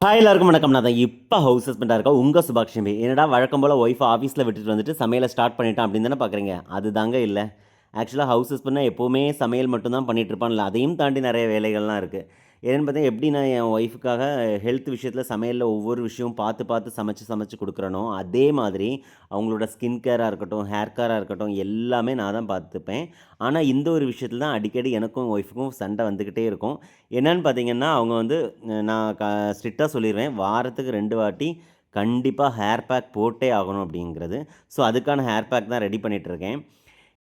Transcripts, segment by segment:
எல்லாருக்கும் வணக்கம். நான் தான் இப்போ ஹவுஸ் ஹஸ்பண்டாக இருக்கேன். உங்கள் சுபாக்ஷமி. என்னடா வழக்கம் போல் ஒய்ஃபை ஆஃபீஸில் விட்டுட்டு வந்துட்டு சமையலை ஸ்டார்ட் பண்ணிட்டான் அப்படின்னு தானே பார்க்குறீங்க. அது தாங்க இல்லை. ஆக்சுவலாக ஹவுஸ் ஹஸ்பண்ட்னா எப்போவுமே சமையல் மட்டும் தான் பண்ணிகிட்டு இருப்பான்ல, அதையும் தாண்டி நிறைய வேலைகள்லாம் இருக்குது. ஏன்னு பார்த்தீங்கன்னா எப்படி நான் என் ஒய்ஃபுக்காக ஹெல்த் விஷயத்தில் சமையலில் ஒவ்வொரு விஷயமும் பார்த்து பார்த்து சமைச்சு கொடுக்குறனோ, அதே மாதிரி அவங்களோட ஸ்கின் கேராக இருக்கட்டும், ஹேர் கேராக இருக்கட்டும், எல்லாமே நான் தான் பார்த்துப்பேன். ஆனால் இந்த ஒரு விஷயத்தில் தான் அடிக்கடி எனக்கும் ஒய்ஃபுக்கும் சண்டை வந்துக்கிட்டே இருக்கும். என்னன்னு பார்த்தீங்கன்னா, அவங்க வந்து நான் ஸ்ட்ரிக்டாக சொல்லிடுவேன், வாரத்துக்கு 2 வாட்டி கண்டிப்பாக ஹேர் பேக் போட்டே ஆகணும் அப்படிங்கிறது. ஸோ அதுக்கான ஹேர் பேக் தான் ரெடி பண்ணிகிட்ருக்கேன்.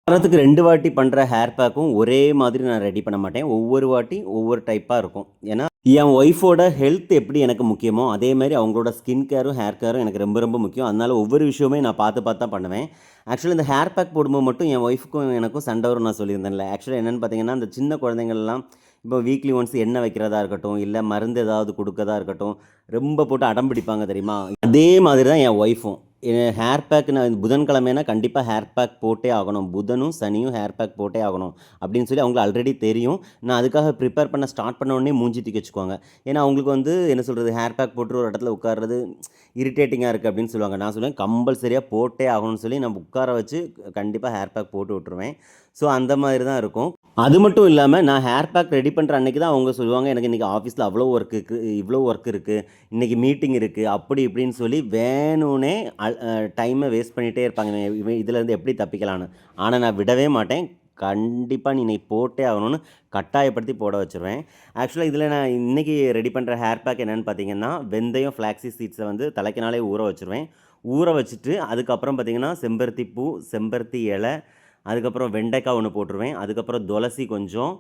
வாரத்துக்கு 2 வாட்டி பண்ணுற ஹேர் பேக்கும் ஒரே மாதிரி நான் ரெடி பண்ண மாட்டேன். ஒவ்வொரு வாட்டி ஒவ்வொரு டைப்பாக இருக்கும். ஏன்னா, என் ஒய்ஃபோட ஹெல்த் எப்படி எனக்கு முக்கியமோ, அதே மாரி அவங்களோட ஸ்கின் கேரும், ஹேர் கேரும் எனக்கு ரொம்ப ரொம்ப முக்கியம். அதனால ஒவ்வொரு விஷயமுமே நான் பார்த்து பார்த்து தான் பண்ணுவேன். ஆக்சுவலி இந்த ஹேர் பேக் போடும்போது மட்டும் என் ஒய்ஃப்க்கும் எனக்கும் சண்டை வரும்னு நான் சொல்லியிருந்தேன்ல. ஆக்சுவலி என்னென்னு பார்த்தீங்கன்னா, அந்த சின்ன குழந்தைங்கள்லாம் இப்போ வீக்லி ஒன்ஸ் எண்ணெய் வைக்கிறதா இருக்கட்டும், இல்லை மருந்து ஏதாவது கொடுக்கறதா இருக்கட்டும், ரொம்ப போட்டு அடம் பிடிப்பாங்க தெரியுமா? அதே மாதிரி தான் என் ஒய்ஃபும். ஹேர் பேக் நான் புதன்கிழமைனா கண்டிப்பாக ஹேர் பேக் போட்டே ஆகணும். புதனும் சனியும் ஹேர் பேக் போட்டே ஆகணும் அப்படின்னு சொல்லி அவங்களுக்கு ஆல்ரெடி தெரியும். நான் அதுக்காக ப்ரிப்பேர் பண்ண ஸ்டார்ட் பண்ண உடனே மூஞ்சி தூக்கி வச்சுக்குவாங்க. ஏன்னா அவங்களுக்கு வந்து என்ன சொல்கிறது, ஹேர் பேக் போட்டு ஒரு இடத்துல உட்கார்றது இரிட்டேட்டிங்காக இருக்குது அப்படின்னு சொல்லுவாங்க. நான் சொல்லுவேன் கம்பல்சரியாக போட்டே ஆகணும்னு சொல்லி நான் உட்கார வச்சு கண்டிப்பாக ஹேர் பேக் போட்டு விட்டுருவேன். ஸோ அந்த மாதிரி தான் இருக்கும். அது மட்டும் இல்லாமல் நான் ஹேர் பேக் ரெடி பண்ணுற அன்றைக்கி தான் அவங்க சொல்லுவாங்க, எனக்கு இன்றைக்கி ஆஃபீஸில் அவ்வளோ ஒர்க் இருக்குது, இவ்வளோ ஒர்க் இருக்குது, இன்றைக்கி மீட்டிங் இருக்குது, அப்படி இப்படின்னு சொல்லி வேணும்னே டைமை வேஸ்ட் பண்ணிகிட்டே இருப்பாங்க. இவன் இதிலேருந்து எப்படி தப்பிக்கலான்னு. ஆனால் நான் விடவே மாட்டேன். கண்டிப்பாக நீ போட்டே ஆகணும்னு கட்டாயப்படுத்தி போட வச்சுருவேன். ஆக்சுவலாக இதில் நான் இன்றைக்கி ரெடி பண்ணுற ஹேர் பேக் என்னென்னு பார்த்தீங்கன்னா, வெந்தயம், ஃப்ளாக்ஸி சீட்ஸை வந்து தலைக்கு நாளே ஊற வச்சுருவேன். ஊற வச்சுட்டு அதுக்கப்புறம் பார்த்திங்கன்னா செம்பருத்தி பூ, செம்பருத்தி இலை, அதுக்கப்புறம் வெண்டைக்காய் ஒன்று போட்டுருவேன். அதுக்கப்புறம் துளசி கொஞ்சம்,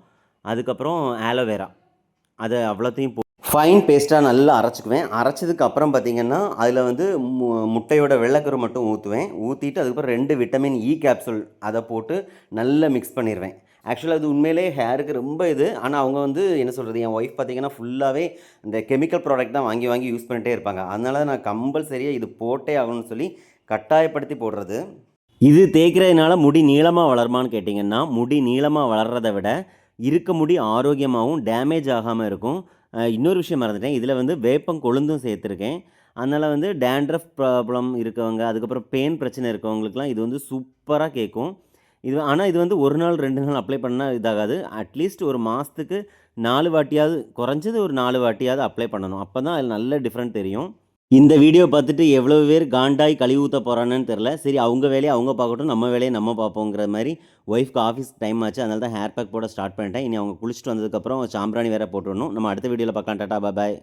அதுக்கப்புறம் ஆலோவேரா, அதை அவ்வளோத்தையும் ஃபைன் பேஸ்ட்டாக நல்லா அரைச்சிக்குவேன். அரைச்சதுக்கு அப்புறம் பார்த்திங்கன்னா, அதில் வந்து முட்டையோட வெள்ளைக்கரு மட்டும் ஊற்றுவேன். ஊற்றிட்டு அதுக்கப்புறம் 2 விட்டமின் இ கேப்சூல் அதை போட்டு நல்லா மிக்ஸ் பண்ணிடுவேன். ஆக்சுவலாக அது உண்மையிலே ஹேருக்கு ரொம்ப இது. ஆனால் அவங்க வந்து என்ன சொல்கிறது, என் ஒய்ஃப் பார்த்திங்கன்னா ஃபுல்லாகவே இந்த கெமிக்கல் ப்ராடக்ட் தான் வாங்கி வாங்கி யூஸ் பண்ணிகிட்டே இருப்பாங்க. அதனால நான் கம்பல்சரியாக இது போட்டே ஆகணும்னு சொல்லி கட்டாயப்படுத்தி போடுறது. இது தேய்க்கிறதுனால முடி நீளமாக வளருமான்னு கேட்டிங்கன்னா, முடி நீளமாக வளர்றதை விட இருக்க முடி ஆரோக்கியமாகவும் டேமேஜ் ஆகாமல் இருக்கும். இன்னொரு விஷயம் மறந்துட்டேன், இதில் வந்து வேப்பங்கொழுந்தும் சேர்த்துருக்கேன். அதனால் வந்து டேண்ட்ரஃப் ப்ராப்ளம் இருக்கவங்க, அதுக்கப்புறம் பெயின் பிரச்சனை இருக்கவங்களுக்குலாம் இது வந்து சூப்பராக கேட்கும். ஆனால் இது வந்து 1 நாள் 2 நாள் அப்ளை பண்ணால் இதாகாது. அட்லீஸ்ட் ஒரு மாதத்துக்கு 4 வாட்டியாவது, குறைஞ்சது ஒரு 4 வாட்டியாவது அப்ளை பண்ணணும். அப்போ தான் அதில் நல்ல டிஃப்ரெண்ட் தெரியும். இந்த வீடியோ பார்த்துட்டு எவ்வளோ பேர் காண்டாய் கழுவி ஊற்ற போகிறான்னு தெரில. சரி, அவங்க வேலையை அவங்க பார்க்கட்டும், நம்ம வேலையை நம்ம பார்ப்போங்கிற மாதிரி. ஒய்ஃப்க்கு ஆஃபீஸ் டைம் ஆச்சு, அதனால தான் ஹேர் பேக் போட ஸ்டார்ட் பண்ணிட்டேன். இனி அவங்க குளிச்சுட்டு வந்ததுக்கப்புறம் சாம்பிராணி வேறு போட்டுடணும். நம்ம அடுத்த வீடியோவில் பார்க்கலாம். டாடா, பாய்.